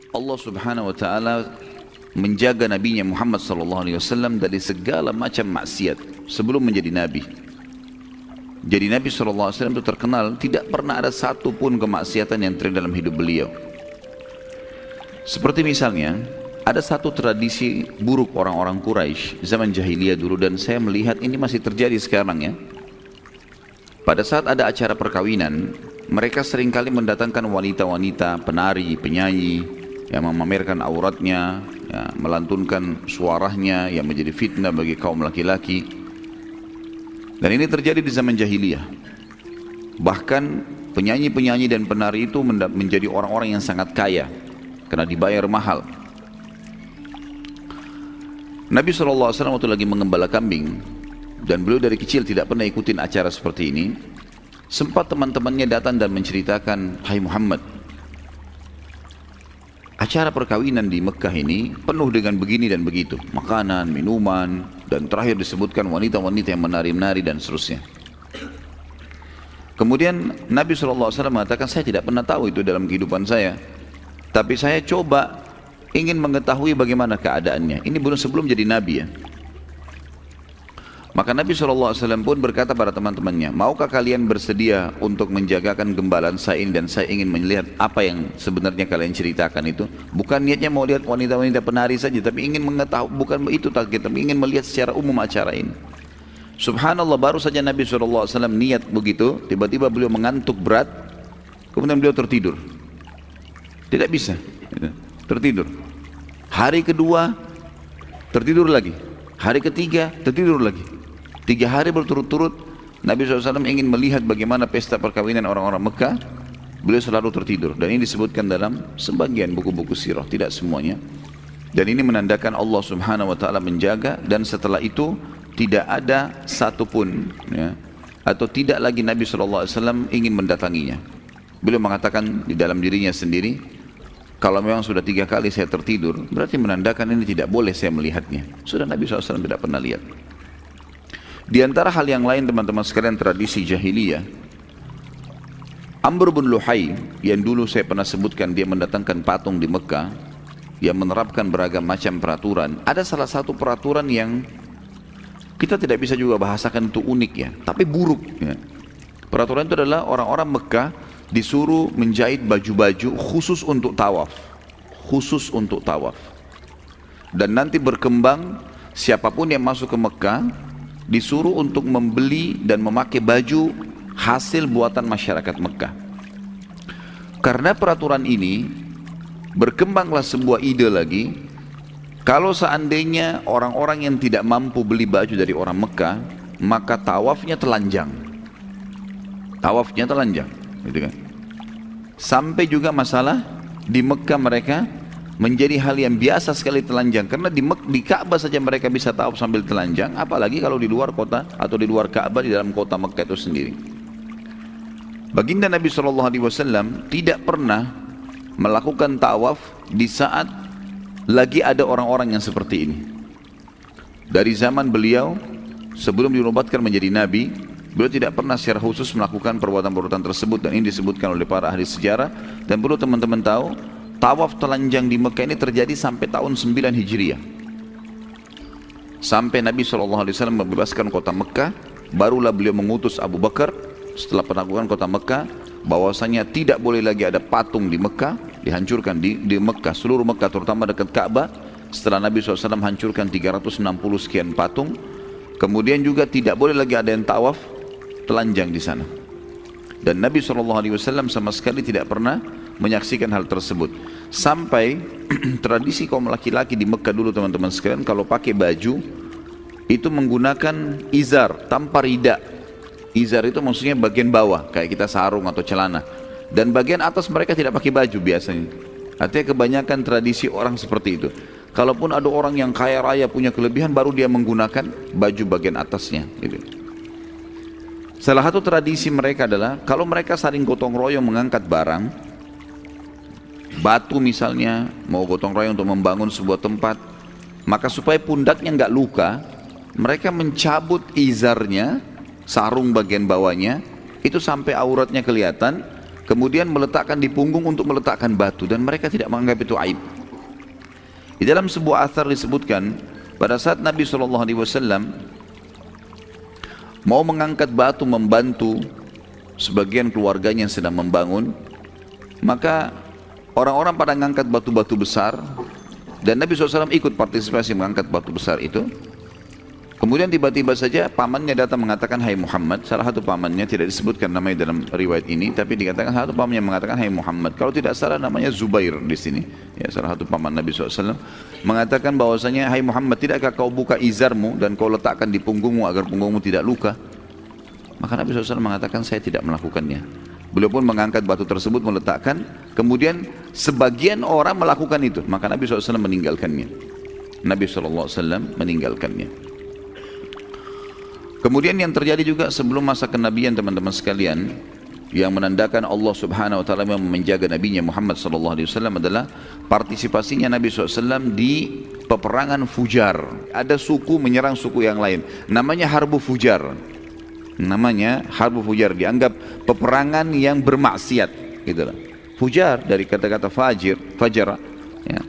Allah Subhanahu wa taala menjaga nabinya Muhammad sallallahu alaihi wasallam dari segala macam maksiat sebelum menjadi nabi. Jadi Nabi sallallahu alaihi wasallam itu terkenal tidak pernah ada satu pun kemaksiatan yang terjadi dalam hidup beliau. Seperti misalnya ada satu tradisi buruk orang-orang Quraisy zaman jahiliyah dulu, dan saya melihat ini masih terjadi sekarang ya. Pada saat ada acara perkawinan, mereka seringkali mendatangkan wanita-wanita, penari, penyanyi yang memamerkan auratnya, ya, melantunkan suaranya yang menjadi fitnah bagi kaum laki-laki. Dan ini terjadi di zaman jahiliyah. Bahkan penyanyi-penyanyi dan penari itu menjadi orang-orang yang sangat kaya karena dibayar mahal. Nabi SAW waktu lagi mengembala kambing, dan beliau dari kecil tidak pernah ikutin acara seperti ini, sempat teman-temannya datang dan menceritakan, "Hai Muhammad, acara perkawinan di Mekah ini penuh dengan begini dan begitu, makanan, minuman, dan terakhir disebutkan wanita-wanita yang menari-menari dan seterusnya." Kemudian Nabi SAW mengatakan, "Saya tidak pernah tahu itu dalam kehidupan saya, tapi saya coba ingin mengetahui bagaimana keadaannya." Ini belum sebelum jadi Nabi ya. Maka Nabi SAW pun berkata pada teman-temannya, "Maukah kalian bersedia untuk menjagakan gembalaan saya ini, dan saya ingin melihat apa yang sebenarnya kalian ceritakan itu." Bukan niatnya mau lihat wanita-wanita penari saja, tapi ingin mengetahui, bukan itu target, tapi ingin melihat secara umum acara ini. Subhanallah, baru saja Nabi SAW niat begitu, tiba-tiba beliau mengantuk berat, kemudian beliau tertidur. Tidak bisa, tertidur. Hari kedua, tertidur lagi. Hari ketiga, tertidur lagi. 3 hari berturut-turut Nabi SAW ingin melihat bagaimana pesta perkawinan orang-orang Mekah. Beliau selalu tertidur, dan ini disebutkan dalam sebagian buku-buku sirah, tidak semuanya. Dan ini menandakan Allah Subhanahu wa taala menjaga, dan setelah itu tidak ada satupun ya, atau tidak lagi Nabi SAW ingin mendatanginya. Beliau mengatakan di dalam dirinya sendiri, kalau memang sudah 3 kali saya tertidur, berarti menandakan ini tidak boleh saya melihatnya. Sudah Nabi SAW tidak pernah lihat. Di antara hal yang lain teman-teman sekalian, tradisi jahiliyah, Amr bin Luhai yang dulu saya pernah sebutkan, dia mendatangkan patung di Mekah yang menerapkan beragam macam peraturan. Ada salah satu peraturan yang kita tidak bisa juga bahasakan itu unik ya, tapi buruk ya. Peraturan itu adalah orang-orang Mekah disuruh menjahit baju-baju khusus untuk tawaf, khusus untuk tawaf. Dan nanti berkembang, siapapun yang masuk ke Mekah disuruh untuk membeli dan memakai baju hasil buatan masyarakat Mekah. Karena peraturan ini, berkembanglah sebuah ide lagi, kalau seandainya orang-orang yang tidak mampu beli baju dari orang Mekah, maka tawafnya telanjang. Tawafnya telanjang, gitu kan. Sampai juga masalah di Mekah mereka menjadi hal yang biasa sekali telanjang, karena di Ka'bah saja mereka bisa tawaf sambil telanjang, apalagi kalau di luar kota atau di luar Ka'bah, di dalam kota Mekah itu sendiri. Baginda Nabi SAW tidak pernah melakukan tawaf di saat lagi ada orang-orang yang seperti ini. Dari zaman beliau sebelum dinobatkan menjadi Nabi, beliau tidak pernah secara khusus melakukan perbuatan-perbuatan tersebut, dan ini disebutkan oleh para ahli sejarah. Dan perlu teman-teman tahu, tawaf telanjang di Mekah ini terjadi sampai tahun 9 Hijriah. Sampai Nabi SAW membebaskan kota Mekah, barulah beliau mengutus Abu Bakar setelah penaklukan kota Mekah, bahwasanya tidak boleh lagi ada patung di Mekah, dihancurkan di Mekah, seluruh Mekah terutama dekat Ka'bah. Setelah Nabi SAW hancurkan 360 sekian patung, kemudian juga tidak boleh lagi ada yang tawaf telanjang di sana. Dan Nabi SAW sama sekali tidak pernah menyaksikan hal tersebut. Sampai tradisi kaum laki-laki di Mekah dulu teman-teman sekalian, kalau pakai baju itu menggunakan izar tanpa rida. Izar itu maksudnya bagian bawah, kayak kita sarung atau celana, dan bagian atas mereka tidak pakai baju biasanya. Artinya kebanyakan tradisi orang seperti itu. Kalaupun ada orang yang kaya raya punya kelebihan, baru dia menggunakan baju bagian atasnya gitu. Salah satu tradisi mereka adalah kalau mereka saling gotong royong mengangkat barang, batu misalnya, mau gotong royong untuk membangun sebuah tempat, maka supaya pundaknya nggak luka, mereka mencabut izarnya, sarung bagian bawahnya, itu sampai auratnya kelihatan. kemudian meletakkan di punggung untuk meletakkan batu, dan mereka tidak menganggap itu aib. Di dalam sebuah athar disebutkan, pada saat Nabi SAW mau mengangkat batu membantu sebagian keluarganya yang sedang membangun, maka orang-orang pada mengangkat batu-batu besar, dan Nabi SAW ikut partisipasi mengangkat batu besar itu. Kemudian tiba-tiba saja pamannya datang mengatakan, "Hai Muhammad." Salah satu pamannya, tidak disebutkan namanya dalam riwayat ini, tapi dikatakan salah satu pamannya mengatakan, "Hai Muhammad." Kalau tidak salah namanya Zubair di sini. Ya, salah satu paman Nabi SAW mengatakan bahwasanya, "Hai Muhammad, tidakkah kau buka izarmu dan kau letakkan di punggungmu agar punggungmu tidak luka?" Maka Nabi SAW mengatakan, "Saya tidak melakukannya." Beliau pun mengangkat batu tersebut, meletakkan, kemudian sebagian orang melakukan itu, maka Nabi SAW meninggalkannya. Nabi SAW meninggalkannya. Kemudian yang terjadi juga sebelum masa kenabian teman-teman sekalian, yang menandakan Allah Subhanahu Wa Taala yang menjaga Nabinya Muhammad SAW adalah partisipasinya Nabi SAW di peperangan Fujar. Ada suku menyerang suku yang lain, namanya Harbu Fujar. Namanya Harbu Fujar, dianggap peperangan yang bermaksiat, gitu. Fujar dari kata-kata fajara. Ya.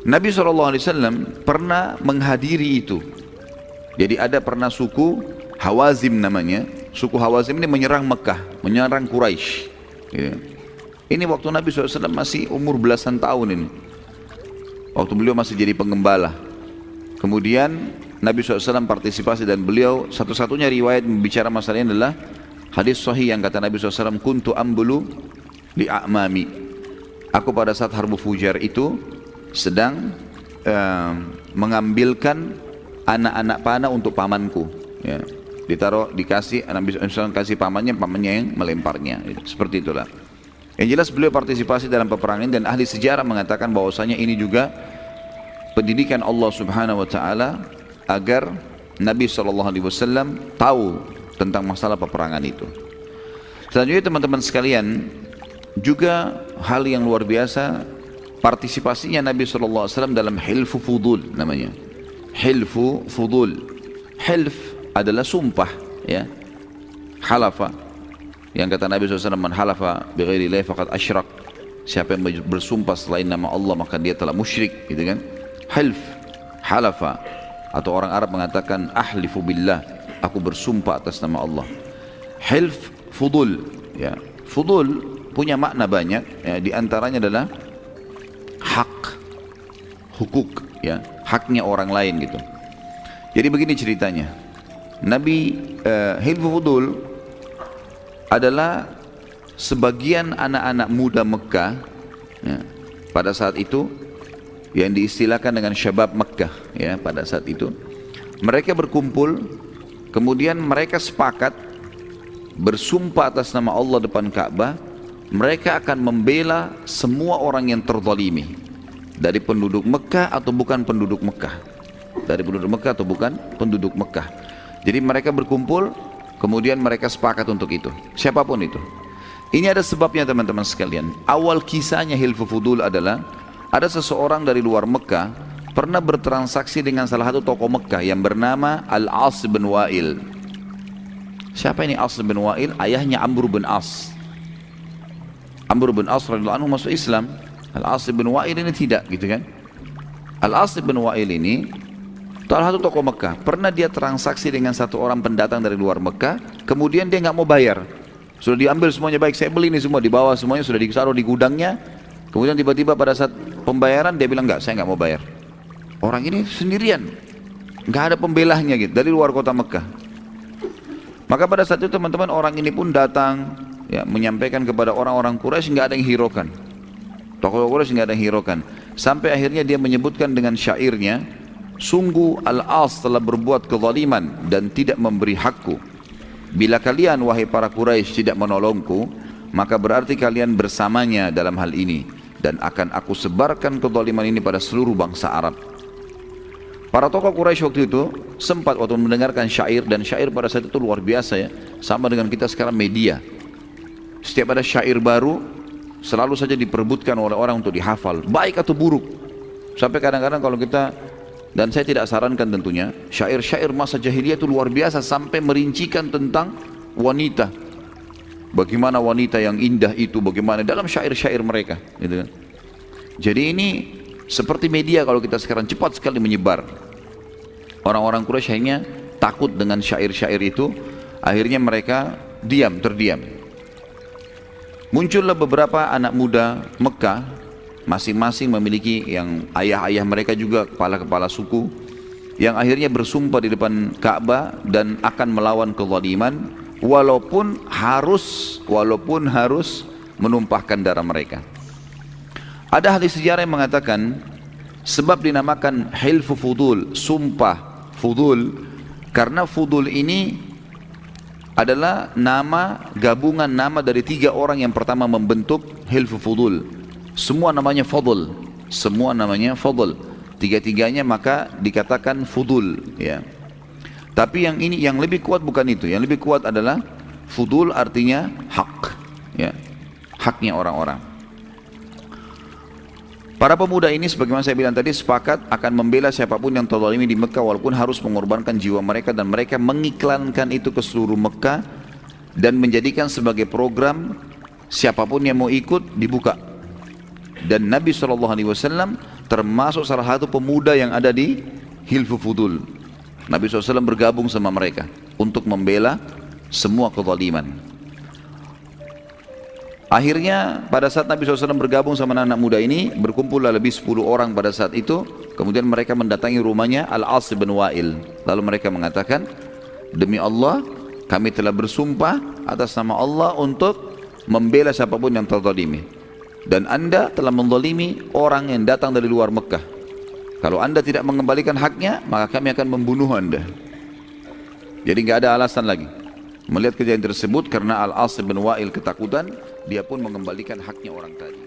Nabi SAW pernah menghadiri itu. Jadi ada pernah suku Hawazim namanya. Suku Hawazim ini menyerang Mekah, menyerang Quraisy. Gitu. Ini waktu Nabi SAW masih umur belasan tahun ini. Waktu beliau masih jadi penggembala. Kemudian Nabi SAW partisipasi, dan beliau satu-satunya riwayat membicara masalah ini adalah hadis sahih yang kata Nabi SAW, "Kuntu ambulu li a'mami." Aku pada saat Harbu Fujar itu sedang mengambilkan anak-anak panah untuk pamanku. Ya. Dikasih, Nabi SAW kasih pamannya yang melemparnya. Seperti itulah. Yang jelas beliau partisipasi dalam peperangan, dan ahli sejarah mengatakan bahwasanya ini juga pendidikan Allah Subhanahu Wa Taala agar Nabi SAW tahu tentang masalah peperangan itu. Selanjutnya teman-teman sekalian, juga hal yang luar biasa partisipasinya Nabi SAW dalam hilfu fudul namanya. Hilfu fudul. Hilf adalah sumpah, ya. Halafa, yang kata Nabi SAW, "Man halafa bighairi Allah faqad asyrak." Siapa yang bersumpah selain nama Allah maka dia telah musyrik, gitu kan. Hilf, halafa, atau orang Arab mengatakan ahlifu billah, aku bersumpah atas nama Allah. Hilf fudul, ya. Fudul punya makna banyak, ya. Di antaranya adalah hak, hukuk, ya, haknya orang lain, gitu. Jadi begini ceritanya. Nabi hilfu fudul adalah sebagian anak-anak muda Mekah, ya, pada saat itu yang diistilahkan dengan syabab Mekah, ya. Pada saat itu mereka berkumpul, kemudian mereka sepakat bersumpah atas nama Allah depan Ka'bah, mereka akan membela semua orang yang terzalimi, dari penduduk Mekah atau bukan penduduk Mekah, dari penduduk Mekah atau bukan penduduk Mekah. Jadi mereka berkumpul, kemudian mereka sepakat untuk itu, siapapun itu. Ini ada sebabnya teman-teman sekalian. Awal kisahnya hilfu fudul adalah ada seseorang dari luar Mekah pernah bertransaksi dengan salah satu tokoh Mekah yang bernama Al-As bin Wa'il. Siapa ini As bin Wa'il? Ayahnya Amr bin As. Amr bin As radhiyallahu anhu masuk Islam. Al-As bin Wa'il ini tidak, gitu kan. Al-As bin Wa'il ini salah satu tokoh Mekah. Pernah dia transaksi dengan satu orang pendatang dari luar Mekah, kemudian dia nggak mau bayar. Sudah diambil semuanya, baik saya beli ini semua, dibawa semuanya, sudah ditaruh di gudangnya. Kemudian tiba-tiba pada saat pembayaran dia bilang, "Enggak, saya nggak mau bayar." Orang ini sendirian, nggak ada pembelahnya gitu, dari luar kota Mekah. Maka pada saat itu teman-teman, orang ini pun datang, ya, menyampaikan kepada orang-orang Quraisy, nggak ada yang hiraukan. Tokoh Quraisy nggak ada yang hiraukan. Sampai akhirnya dia menyebutkan dengan syairnya, "Sungguh Al-As telah berbuat kezaliman dan tidak memberi hakku. Bila kalian wahai para Quraisy tidak menolongku, maka berarti kalian bersamanya dalam hal ini, dan akan aku sebarkan kezaliman ini pada seluruh bangsa Arab." Para tokoh Quraisy waktu itu sempat waktu mendengarkan syair, dan syair pada saat itu luar biasa, ya, sama dengan kita sekarang media. Setiap ada syair baru selalu saja diperebutkan oleh orang untuk dihafal, baik atau buruk. Sampai kadang-kadang kalau kita, dan saya tidak sarankan tentunya, syair-syair masa jahiliyah itu luar biasa, sampai merincikan tentang wanita. bagaimana wanita yang indah itu, bagaimana dalam syair-syair mereka, gitu kan. Jadi ini seperti media kalau kita sekarang cepat sekali menyebar. Orang-orang Quraisy akhirnya takut dengan syair-syair itu, akhirnya mereka terdiam. Muncullah beberapa anak muda Mekah, masing-masing memiliki yang ayah-ayah mereka juga kepala-kepala suku, yang akhirnya bersumpah di depan Ka'bah dan akan melawan kezaliman walaupun harus menumpahkan darah mereka. Ada hadis sejarah yang mengatakan sebab dinamakan hilfu fudul, sumpah fudul, karena fudul ini adalah nama gabungan nama dari 3 orang yang pertama membentuk hilfu fudul. Semua namanya fadl, semua namanya fadl, tiga-tiganya maka dikatakan fudul, ya. Tapi yang ini yang lebih kuat bukan itu, yang lebih kuat adalah fudul artinya hak, ya, haknya orang-orang. Para pemuda ini sebagaimana saya bilang tadi sepakat akan membela siapapun yang terzalimi di Mekah walaupun harus mengorbankan jiwa mereka, dan mereka mengiklankan itu ke seluruh Mekah dan menjadikan sebagai program siapapun yang mau ikut dibuka. Dan Nabi SAW termasuk salah satu pemuda yang ada di Hilfu Fudul. Nabi SAW bergabung sama mereka untuk membela semua kezaliman. Akhirnya pada saat Nabi SAW bergabung sama anak muda ini, berkumpullah lebih 10 orang pada saat itu. Kemudian mereka mendatangi rumahnya Al-As bin Wa'il. Lalu mereka mengatakan, demi Allah kami telah bersumpah atas nama Allah untuk membela siapapun yang terzalimi. Dan anda telah menzalimi orang yang datang dari luar Mekah. Kalau anda tidak mengembalikan haknya, maka kami akan membunuh anda. Jadi nggak ada alasan lagi. Melihat kejadian tersebut, karena Al-As bin Wa'il ketakutan, dia pun mengembalikan haknya orang tadi.